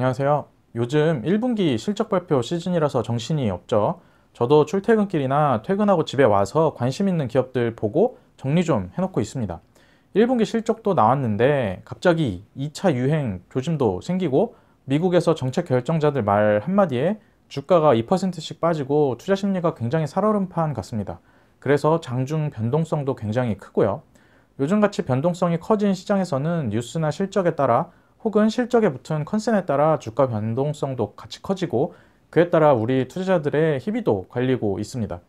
안녕하세요. 요즘 1분기 실적 발표 시즌이라서 정신이 없죠. 저도 출퇴근길이나 퇴근하고 집에 와서 관심 있는 기업들 보고 정리 좀 해놓고 있습니다. 1분기 실적도 나왔는데 갑자기 2차 유행 조짐도 생기고 미국에서 정책 결정자들 말 한마디에 주가가 2%씩 빠지고 투자 심리가 굉장히 살얼음판 같습니다. 그래서 장중 변동성도 굉장히 크고요. 요즘같이 변동성이 커진 시장에서는 뉴스나 실적에 따라 혹은 실적에 붙은 컨센에 따라 주가 변동성도 같이 커지고 그에 따라 우리 투자자들의 희비도 갈리고 있습니다.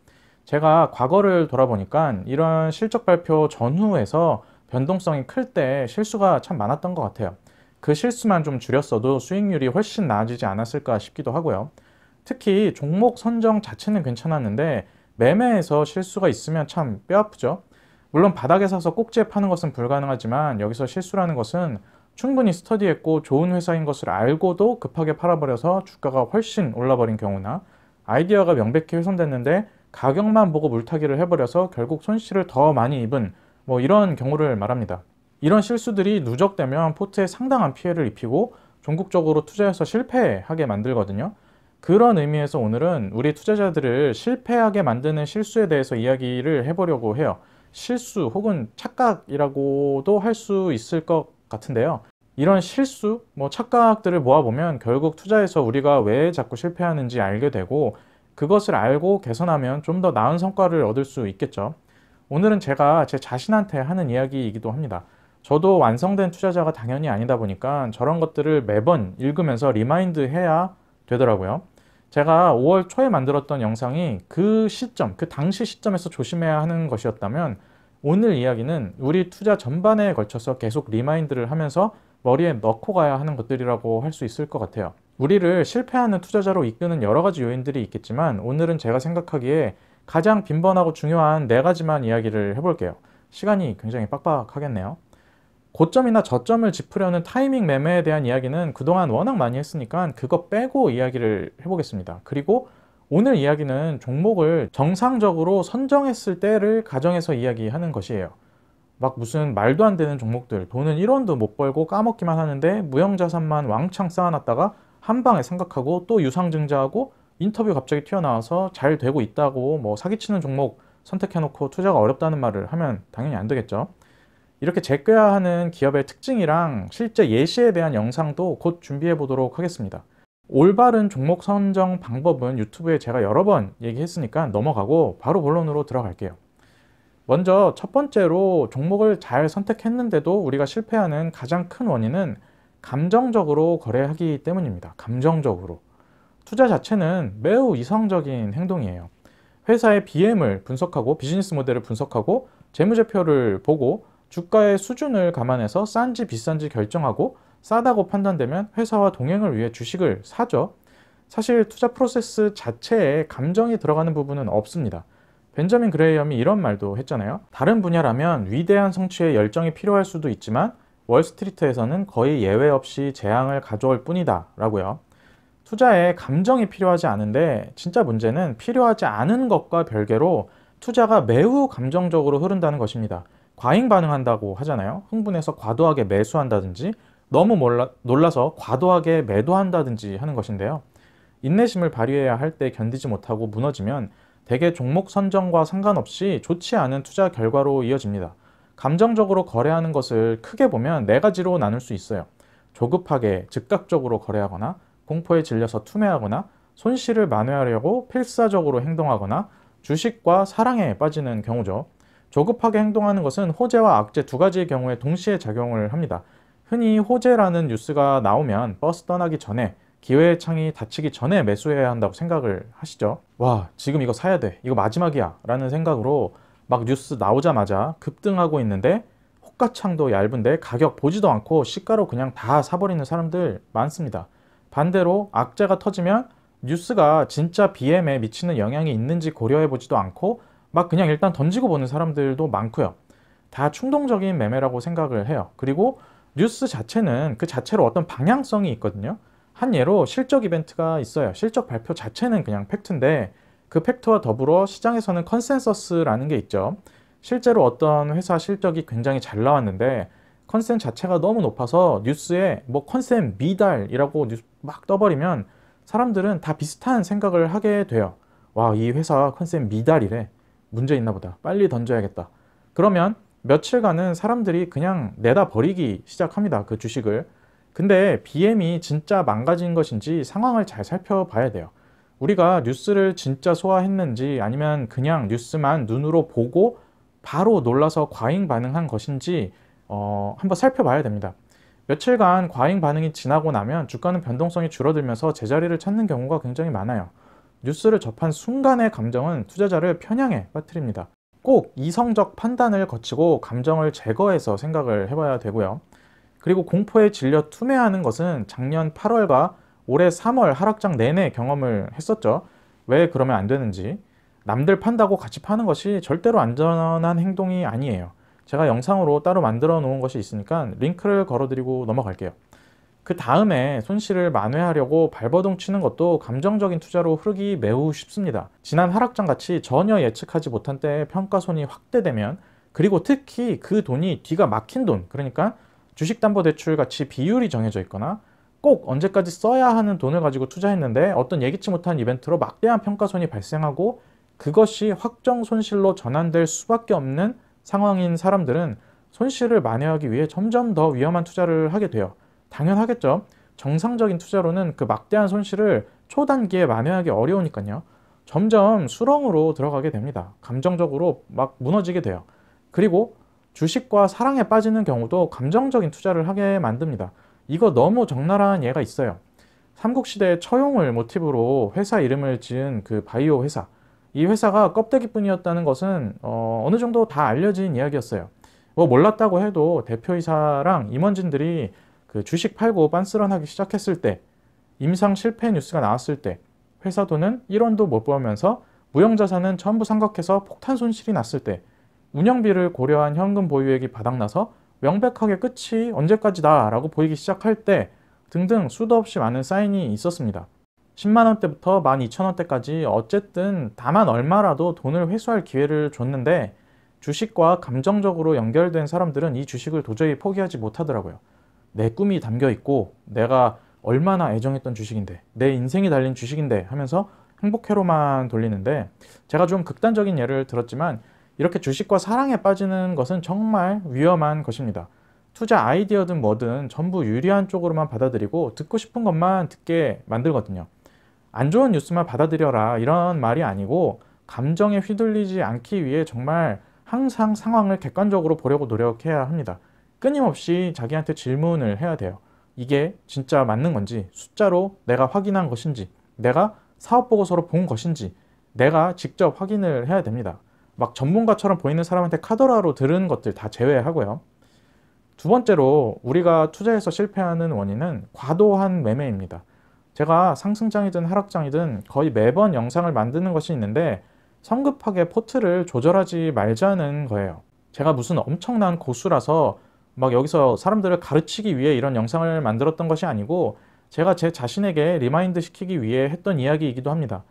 제가 과거를 돌아보니까 이런 실적 발표 전후에서 변동성이 클 때 실수가 참 많았던 것 같아요. 그 실수만 좀 줄였어도 수익률이 훨씬 나아지지 않았을까 싶기도 하고요. 특히 종목 선정 자체는 괜찮았는데 매매에서 실수가 있으면 참 뼈아프죠. 물론 바닥에 사서 꼭지에 파는 것은 불가능하지만 여기서 실수라는 것은 충분히 스터디했고 좋은 회사인 것을 알고도 급하게 팔아버려서 주가가 훨씬 올라버린 경우나 아이디어가 명백히 훼손됐는데 가격만 보고 물타기를 해버려서 결국 손실을 더 많이 입은 이런 경우를 말합니다. 이런 실수들이 누적되면 포트에 상당한 피해를 입히고 종국적으로 투자해서 실패하게 만들거든요. 그런 의미에서 오늘은 우리 투자자들을 실패하게 만드는 실수에 대해서 이야기를 해보려고 해요. 실수 혹은 착각이라고도 할 수 있을 것 같은데요. 이런 실수, 착각들을 모아보면 결국 투자에서 우리가 왜 자꾸 실패하는지 알게 되고 그것을 알고 개선하면 좀 더 나은 성과를 얻을 수 있겠죠. 오늘은 제가 제 자신한테 하는 이야기이기도 합니다. 저도 완성된 투자자가 당연히 아니다 보니까 저런 것들을 매번 읽으면서 리마인드 해야 되더라고요. 제가 5월 초에 만들었던 영상이 그 시점, 그 당시 시점에서 조심해야 하는 것이었다면 오늘 이야기는 우리 투자 전반에 걸쳐서 계속 리마인드를 하면서 머리에 넣고 가야 하는 것들이라고 할 수 있을 것 같아요. 우리를 실패하는 투자자로 이끄는 여러 가지 요인들이 있겠지만 오늘은 제가 생각하기에 가장 빈번하고 중요한 네 가지만 이야기를 해볼게요. 시간이 굉장히 빡빡하겠네요. 고점이나 저점을 짚으려는 타이밍 매매에 대한 이야기는 그동안 워낙 많이 했으니까 그거 빼고 이야기를 해보겠습니다. 그리고 오늘 이야기는 종목을 정상적으로 선정했을 때를 가정해서 이야기하는 것이에요. 막 무슨 말도 안 되는 종목들, 돈은 1원도 못 벌고 까먹기만 하는데 무형자산만 왕창 쌓아놨다가 한 방에 생각하고 또 유상증자하고 인터뷰 갑자기 튀어나와서 잘 되고 있다고 사기치는 종목 선택해놓고 투자가 어렵다는 말을 하면 당연히 안 되겠죠. 이렇게 제껴야 하는 기업의 특징이랑 실제 예시에 대한 영상도 곧 준비해 보도록 하겠습니다. 올바른 종목 선정 방법은 유튜브에 제가 여러 번 얘기했으니까 넘어가고 바로 본론으로 들어갈게요. 먼저 첫 번째로 종목을 잘 선택했는데도 우리가 실패하는 가장 큰 원인은 감정적으로 거래하기 때문입니다. 감정적으로. 투자 자체는 매우 이성적인 행동이에요. 회사의 BM을 분석하고 비즈니스 모델을 분석하고 재무제표를 보고 주가의 수준을 감안해서 싼지 비싼지 결정하고 싸다고 판단되면 회사와 동행을 위해 주식을 사죠. 사실 투자 프로세스 자체에 감정이 들어가는 부분은 없습니다. 벤저민 그레이엄이 이런 말도 했잖아요. 다른 분야라면 위대한 성취에 열정이 필요할 수도 있지만 월스트리트에서는 거의 예외 없이 재앙을 가져올 뿐이다 라고요. 투자에 감정이 필요하지 않은데 진짜 문제는 필요하지 않은 것과 별개로 투자가 매우 감정적으로 흐른다는 것입니다. 과잉 반응한다고 하잖아요. 흥분해서 과도하게 매수한다든지 너무 놀라서 과도하게 매도한다든지 하는 것인데요. 인내심을 발휘해야 할 때 견디지 못하고 무너지면 대개 종목 선정과 상관없이 좋지 않은 투자 결과로 이어집니다. 감정적으로 거래하는 것을 크게 보면 네 가지로 나눌 수 있어요. 조급하게 즉각적으로 거래하거나 공포에 질려서 투매하거나 손실을 만회하려고 필사적으로 행동하거나 주식과 사랑에 빠지는 경우죠. 조급하게 행동하는 것은 호재와 악재 두 가지의 경우에 동시에 작용을 합니다. 흔히 호재라는 뉴스가 나오면 버스 떠나기 전에 기회의 창이 닫히기 전에 매수해야 한다고 생각을 하시죠. 와, 지금 이거 사야 돼. 이거 마지막이야. 라는 생각으로 막 뉴스 나오자마자 급등하고 있는데 호가창도 얇은데 가격 보지도 않고 시가로 그냥 다 사버리는 사람들 많습니다. 반대로 악재가 터지면 뉴스가 진짜 BM에 미치는 영향이 있는지 고려해보지도 않고 막 그냥 일단 던지고 보는 사람들도 많고요. 다 충동적인 매매라고 생각을 해요. 그리고 뉴스 자체는 그 자체로 어떤 방향성이 있거든요. 한 예로 실적 이벤트가 있어요. 실적 발표 자체는 그냥 팩트인데 그 팩트와 더불어 시장에서는 컨센서스라는 게 있죠. 실제로 어떤 회사 실적이 굉장히 잘 나왔는데 컨센 자체가 너무 높아서 뉴스에 뭐 컨센 미달이라고 뉴스 막 떠버리면 사람들은 다 비슷한 생각을 하게 돼요. 와, 이 회사 컨센 미달이래. 문제 있나 보다. 빨리 던져야겠다. 그러면 며칠간은 사람들이 그냥 내다 버리기 시작합니다. 그 주식을. 근데 BM이 진짜 망가진 것인지 상황을 잘 살펴봐야 돼요. 우리가 뉴스를 진짜 소화했는지 아니면 그냥 뉴스만 눈으로 보고 바로 놀라서 과잉 반응한 것인지 한번 살펴봐야 됩니다. 며칠간 과잉 반응이 지나고 나면 주가는 변동성이 줄어들면서 제자리를 찾는 경우가 굉장히 많아요. 뉴스를 접한 순간의 감정은 투자자를 편향에 빠뜨립니다. 꼭 이성적 판단을 거치고 감정을 제거해서 생각을 해봐야 되고요. 그리고 공포에 질려 투매하는 것은 작년 8월과 올해 3월 하락장 내내 경험을 했었죠. 왜 그러면 안 되는지. 남들 판다고 같이 파는 것이 절대로 안전한 행동이 아니에요. 제가 영상으로 따로 만들어 놓은 것이 있으니까 링크를 걸어드리고 넘어갈게요. 그 다음에 손실을 만회하려고 발버둥 치는 것도 감정적인 투자로 흐르기 매우 쉽습니다. 지난 하락장 같이 전혀 예측하지 못한 때에 평가손이 확대되면, 그리고 특히 그 돈이 뒤가 막힌 돈, 그러니까 주식담보대출 같이 비율이 정해져 있거나 꼭 언제까지 써야 하는 돈을 가지고 투자했는데 어떤 예기치 못한 이벤트로 막대한 평가손이 발생하고 그것이 확정 손실로 전환될 수밖에 없는 상황인 사람들은 손실을 만회하기 위해 점점 더 위험한 투자를 하게 돼요. 당연하겠죠. 정상적인 투자로는 그 막대한 손실을 초단기에 만회하기 어려우니까요. 점점 수렁으로 들어가게 됩니다. 감정적으로 막 무너지게 돼요. 그리고 주식과 사랑에 빠지는 경우도 감정적인 투자를 하게 만듭니다. 이거 너무 적나라한 예가 있어요. 삼국시대의 처용을 모티브로 회사 이름을 지은 그 바이오 회사. 이 회사가 껍데기뿐이었다는 것은 어느 정도 다 알려진 이야기였어요. 뭐 몰랐다고 해도 대표이사랑 임원진들이 그 주식 팔고 빤스런하기 시작했을 때, 임상 실패 뉴스가 나왔을 때, 회사 돈은 1원도 못 벌면서 무형자산은 전부 상각해서 폭탄 손실이 났을 때, 운영비를 고려한 현금 보유액이 바닥나서 명백하게 끝이 언제까지다 라고 보이기 시작할 때 등등 수도 없이 많은 사인이 있었습니다. 10만원대부터 12,000원대까지 어쨌든 다만 얼마라도 돈을 회수할 기회를 줬는데 주식과 감정적으로 연결된 사람들은 이 주식을 도저히 포기하지 못하더라고요. 내 꿈이 담겨 있고 내가 얼마나 애정했던 주식인데, 내 인생이 달린 주식인데 하면서 행복회로만 돌리는데, 제가 좀 극단적인 예를 들었지만 이렇게 주식과 사랑에 빠지는 것은 정말 위험한 것입니다. 투자 아이디어든 뭐든 전부 유리한 쪽으로만 받아들이고 듣고 싶은 것만 듣게 만들거든요. 안 좋은 뉴스만 받아들여라 이런 말이 아니고, 감정에 휘둘리지 않기 위해 정말 항상 상황을 객관적으로 보려고 노력해야 합니다. 끊임없이 자기한테 질문을 해야 돼요. 이게 진짜 맞는 건지, 숫자로 내가 확인한 것인지, 내가 사업보고서로 본 것인지 내가 직접 확인을 해야 됩니다. 막 전문가처럼 보이는 사람한테 카더라로 들은 것들 다 제외하고요. 두 번째로 우리가 투자에서 실패하는 원인은 과도한 매매입니다. 제가 상승장이든 하락장이든 거의 매번 영상을 만드는 것이 있는데 성급하게 포트를 조절하지 말자는 거예요. 제가 무슨 엄청난 고수라서 막 여기서 사람들을 가르치기 위해 이런 영상을 만들었던 것이 아니고, 제가 제 자신에게 리마인드 시키기 위해 했던 이야기이기도 합니다.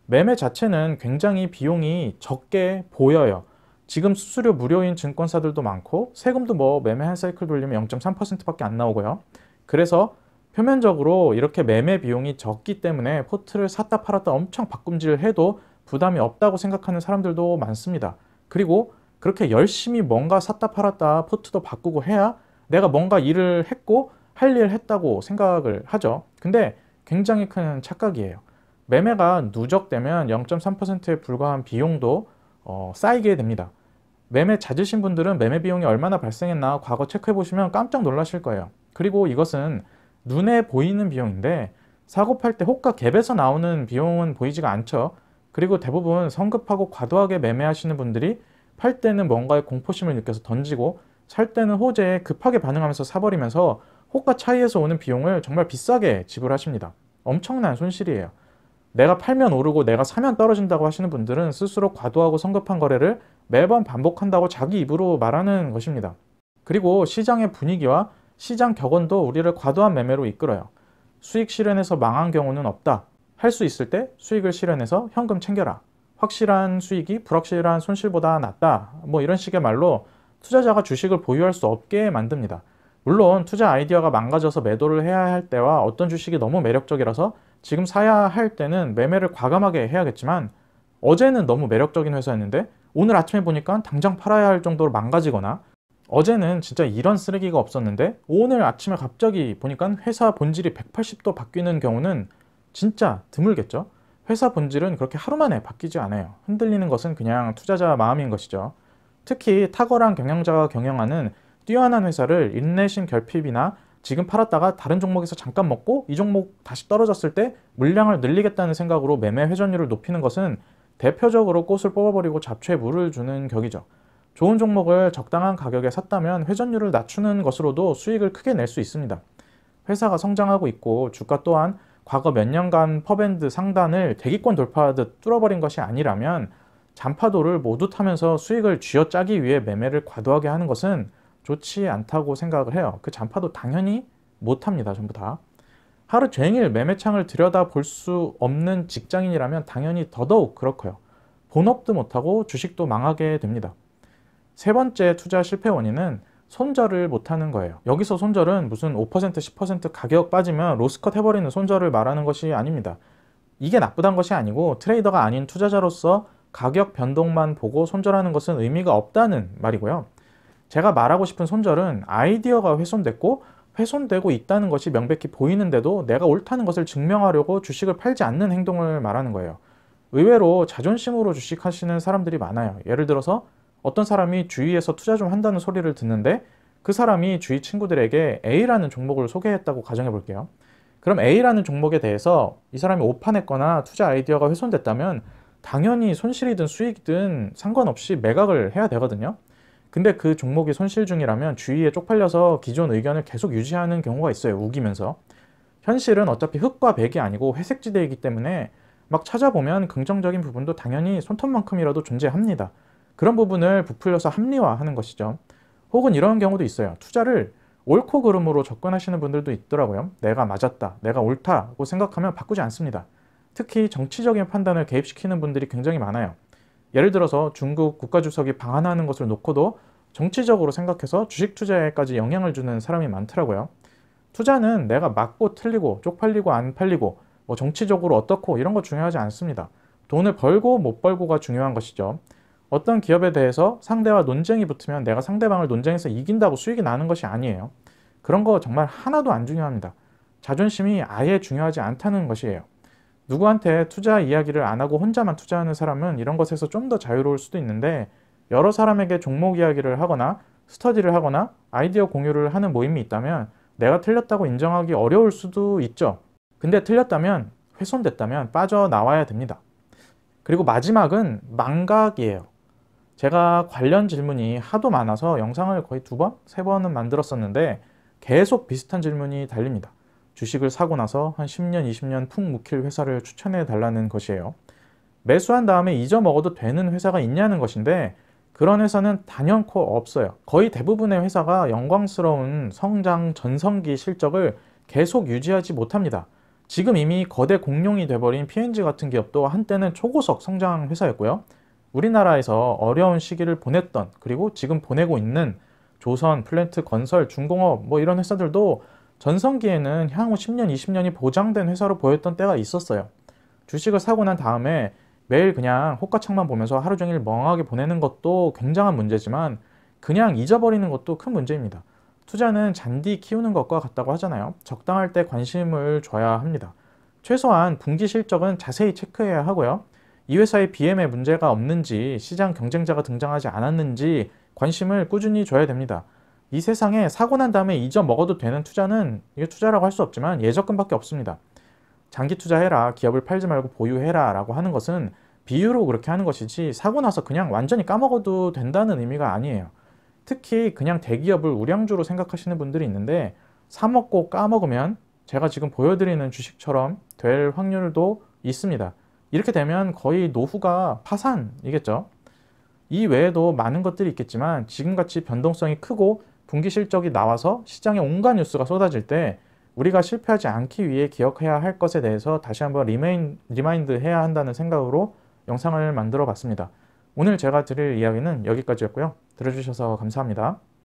매매 자체는 굉장히 비용이 적게 보여요. 지금 수수료 무료인 증권사들도 많고 세금도 뭐 매매 한 사이클 돌리면 0.3%밖에 안 나오고요. 그래서 표면적으로 이렇게 매매 비용이 적기 때문에 포트를 샀다 팔았다 엄청 바꿈질을 해도 부담이 없다고 생각하는 사람들도 많습니다. 그리고 그렇게 열심히 뭔가 샀다 팔았다 포트도 바꾸고 해야 내가 뭔가 일을 했고 할 일 했다고 생각을 하죠. 근데 굉장히 큰 착각이에요. 매매가 누적되면 0.3%에 불과한 비용도 쌓이게 됩니다. 매매 잦으신 분들은 매매 비용이 얼마나 발생했나 과거 체크해 보시면 깜짝 놀라실 거예요. 그리고 이것은 눈에 보이는 비용인데 사고 팔 때 호가 갭에서 나오는 비용은 보이지가 않죠. 그리고 대부분 성급하고 과도하게 매매하시는 분들이 팔 때는 뭔가의 공포심을 느껴서 던지고 살 때는 호재에 급하게 반응하면서 사버리면서 호가 차이에서 오는 비용을 정말 비싸게 지불하십니다. 엄청난 손실이에요. 내가 팔면 오르고 내가 사면 떨어진다고 하시는 분들은 스스로 과도하고 성급한 거래를 매번 반복한다고 자기 입으로 말하는 것입니다. 그리고 시장의 분위기와 시장 격언도 우리를 과도한 매매로 이끌어요. 수익 실현해서 망한 경우는 없다. 할 수 있을 때 수익을 실현해서 현금 챙겨라. 확실한 수익이 불확실한 손실보다 낫다. 뭐 이런 식의 말로 투자자가 주식을 보유할 수 없게 만듭니다. 물론 투자 아이디어가 망가져서 매도를 해야 할 때와 어떤 주식이 너무 매력적이라서 지금 사야 할 때는 매매를 과감하게 해야겠지만, 어제는 너무 매력적인 회사였는데 오늘 아침에 보니까 당장 팔아야 할 정도로 망가지거나, 어제는 진짜 이런 쓰레기가 없었는데 오늘 아침에 갑자기 보니까 회사 본질이 180도 바뀌는 경우는 진짜 드물겠죠. 회사 본질은 그렇게 하루 만에 바뀌지 않아요. 흔들리는 것은 그냥 투자자 마음인 것이죠. 특히 탁월한 경영자가 경영하는 뛰어난 회사를 인내심 결핍이나 지금 팔았다가 다른 종목에서 잠깐 먹고 이 종목 다시 떨어졌을 때 물량을 늘리겠다는 생각으로 매매 회전율을 높이는 것은 대표적으로 꽃을 뽑아버리고 잡초에 물을 주는 격이죠. 좋은 종목을 적당한 가격에 샀다면 회전율을 낮추는 것으로도 수익을 크게 낼 수 있습니다. 회사가 성장하고 있고 주가 또한 과거 몇 년간 퍼밴드 상단을 대기권 돌파하듯 뚫어버린 것이 아니라면 잔파도를 모두 타면서 수익을 쥐어짜기 위해 매매를 과도하게 하는 것은 좋지 않다고 생각을 해요. 그 잔파도 당연히 못합니다. 전부 다. 하루 종일 매매창을 들여다볼 수 없는 직장인이라면 당연히 더더욱 그렇고요. 본업도 못하고 주식도 망하게 됩니다. 세 번째 투자 실패 원인은 손절을 못하는 거예요. 여기서 손절은 무슨 5%, 10% 가격 빠지면 로스컷 해버리는 손절을 말하는 것이 아닙니다. 이게 나쁘단 것이 아니고 트레이더가 아닌 투자자로서 가격 변동만 보고 손절하는 것은 의미가 없다는 말이고요. 제가 말하고 싶은 손절은 아이디어가 훼손되고 있다는 것이 명백히 보이는데도 내가 옳다는 것을 증명하려고 주식을 팔지 않는 행동을 말하는 거예요. 의외로 자존심으로 주식하시는 사람들이 많아요. 예를 들어서 어떤 사람이 주위에서 투자 좀 한다는 소리를 듣는데 그 사람이 주위 친구들에게 A라는 종목을 소개했다고 가정해 볼게요. 그럼 A라는 종목에 대해서 이 사람이 오판했거나 투자 아이디어가 훼손됐다면 당연히 손실이든 수익이든 상관없이 매각을 해야 되거든요. 근데 그 종목이 손실 중이라면 주위에 쪽팔려서 기존 의견을 계속 유지하는 경우가 있어요. 우기면서. 현실은 어차피 흑과 백이 아니고 회색지대이기 때문에 막 찾아보면 긍정적인 부분도 당연히 손톱만큼이라도 존재합니다. 그런 부분을 부풀려서 합리화하는 것이죠. 혹은 이런 경우도 있어요. 투자를 옳고 그름으로 접근하시는 분들도 있더라고요. 내가 맞았다, 내가 옳다고 생각하면 바꾸지 않습니다. 특히 정치적인 판단을 개입시키는 분들이 굉장히 많아요. 예를 들어서 중국 국가주석이 방한하는 것을 놓고도 정치적으로 생각해서 주식 투자에까지 영향을 주는 사람이 많더라고요. 투자는 내가 맞고 틀리고 쪽팔리고 안 팔리고 뭐 정치적으로 어떻고 이런 거 중요하지 않습니다. 돈을 벌고 못 벌고가 중요한 것이죠. 어떤 기업에 대해서 상대와 논쟁이 붙으면 내가 상대방을 논쟁에서 이긴다고 수익이 나는 것이 아니에요. 그런 거 정말 하나도 안 중요합니다. 자존심이 아예 중요하지 않다는 것이에요. 누구한테 투자 이야기를 안 하고 혼자만 투자하는 사람은 이런 것에서 좀 더 자유로울 수도 있는데, 여러 사람에게 종목 이야기를 하거나 스터디를 하거나 아이디어 공유를 하는 모임이 있다면 내가 틀렸다고 인정하기 어려울 수도 있죠. 근데 틀렸다면, 훼손됐다면 빠져나와야 됩니다. 그리고 마지막은 망각이에요. 제가 관련 질문이 하도 많아서 영상을 거의 2번, 3번은 만들었었는데 계속 비슷한 질문이 달립니다. 주식을 사고 나서 한 10년, 20년 푹 묵힐 회사를 추천해 달라는 것이에요. 매수한 다음에 잊어먹어도 되는 회사가 있냐는 것인데 그런 회사는 단연코 없어요. 거의 대부분의 회사가 영광스러운 성장 전성기 실적을 계속 유지하지 못합니다. 지금 이미 거대 공룡이 돼버린 P&G 같은 기업도 한때는 초고속 성장 회사였고요. 우리나라에서 어려운 시기를 보냈던, 그리고 지금 보내고 있는 조선, 플랜트, 건설, 중공업 뭐 이런 회사들도 전성기에는 향후 10년, 20년이 보장된 회사로 보였던 때가 있었어요. 주식을 사고 난 다음에 매일 그냥 호가창만 보면서 하루 종일 멍하게 보내는 것도 굉장한 문제지만 그냥 잊어버리는 것도 큰 문제입니다. 투자는 잔디 키우는 것과 같다고 하잖아요. 적당할 때 관심을 줘야 합니다. 최소한 분기 실적은 자세히 체크해야 하고요. 이 회사의 BM에 문제가 없는지, 시장 경쟁자가 등장하지 않았는지 관심을 꾸준히 줘야 됩니다. 이 세상에 사고 난 다음에 잊어먹어도 되는 투자는 이게 투자라고 할 수 없지만 예적금밖에 없습니다. 장기 투자해라, 기업을 팔지 말고 보유해라 라고 하는 것은 비유로 그렇게 하는 것이지 사고 나서 그냥 완전히 까먹어도 된다는 의미가 아니에요. 특히 그냥 대기업을 우량주로 생각하시는 분들이 있는데 사먹고 까먹으면 제가 지금 보여드리는 주식처럼 될 확률도 있습니다. 이렇게 되면 거의 노후가 파산이겠죠. 이 외에도 많은 것들이 있겠지만 지금같이 변동성이 크고 분기 실적이 나와서 시장에 온갖 뉴스가 쏟아질 때 우리가 실패하지 않기 위해 기억해야 할 것에 대해서 다시 한번 리마인드 해야 한다는 생각으로 영상을 만들어 봤습니다. 오늘 제가 드릴 이야기는 여기까지였고요. 들어주셔서 감사합니다.